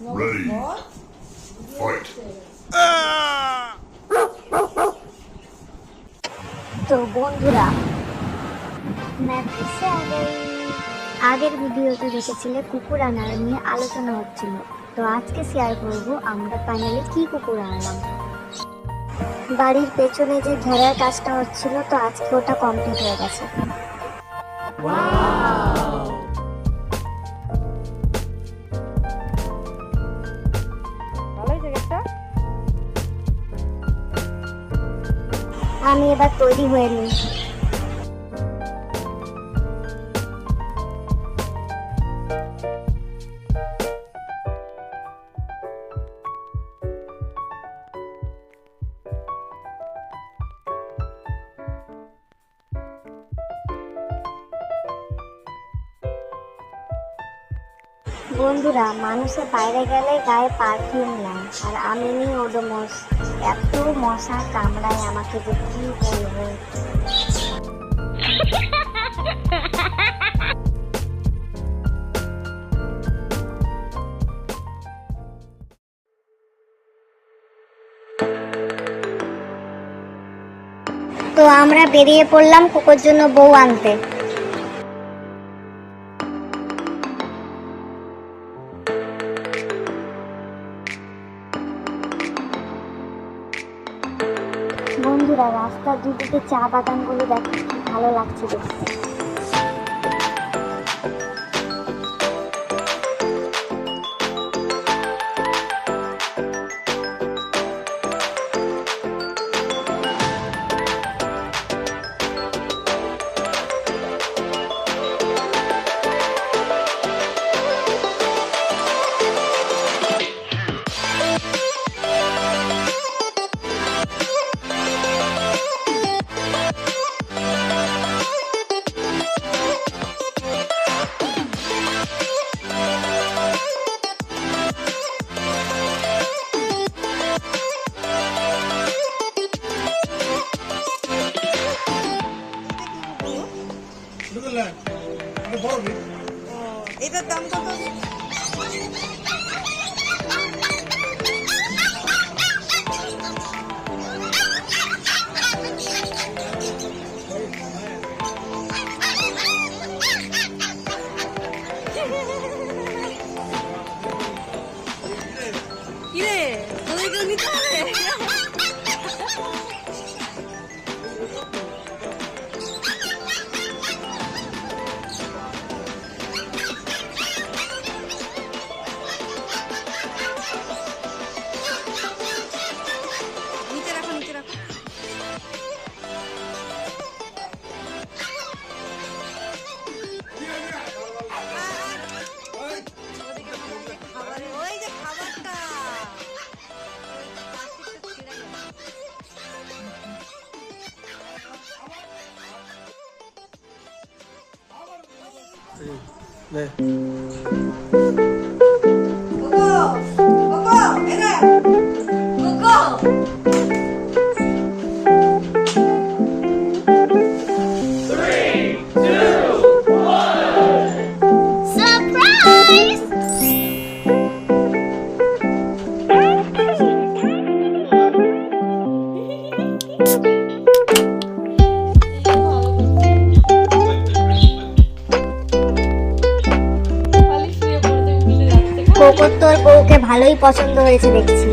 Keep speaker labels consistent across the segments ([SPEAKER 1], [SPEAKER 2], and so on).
[SPEAKER 1] Ready. Fight.
[SPEAKER 2] তো বন্ধুরা, আগের ভিডিওতে দেখেছিলে কুকুর আনার নিয়ে আলোচনা হচ্ছিল। তো আজকে শেয়ার করব আমরা ফাইনালি কি কুকুর আনলাম। বাড়ির পেছনে যে ঘেরার কাজটা হচ্ছিল, তো আজকে ওটা কমপ্লিট হয়ে গেছে। আমি এবার তৈরি হয়ে নিই। বন্ধুরা, মানুষের বাইরে গেলে গায়ে পারফিউম নাই, আর আমি নিই ওডোমস। এত মশা কামড়ায় আমাকে যে কি বলবো। তো আমরা বেরিয়ে পড়লাম কুকুর জন্য বউ আনতে। বন্ধুরা, রাস্তার দুদিকে চা বাগানগুলো দেখো, কি ভালো লাগছে দেখতে।
[SPEAKER 3] এটার দাম কত? কিরে, তোদেরকে নিতে হবে?
[SPEAKER 4] 네.
[SPEAKER 2] কোকোর তোর বউকে ভালোই পছন্দ হয়েছে দেখছি।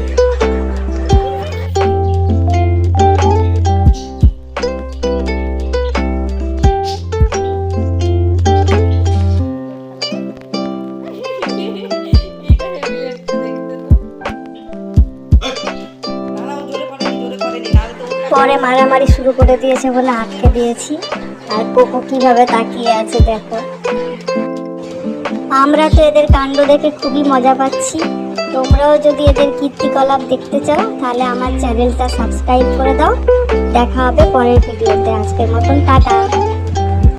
[SPEAKER 2] পরে মারামারি শুরু করে দিয়েছে বলে আটকে দিয়েছি, আর কোকো কিভাবে তাকিয়ে আছে দেখো। আমরা তো এদের কাণ্ড দেখে খুবই মজা পাচ্ছি। তোমরাও যদি এদের কীর্তিকলাপ দেখতে চাও তাহলে আমার চ্যানেলটা সাবস্ক্রাইব করে দাও। দেখা হবে পরের ভিডিওতে। আজকের মতন টাটা।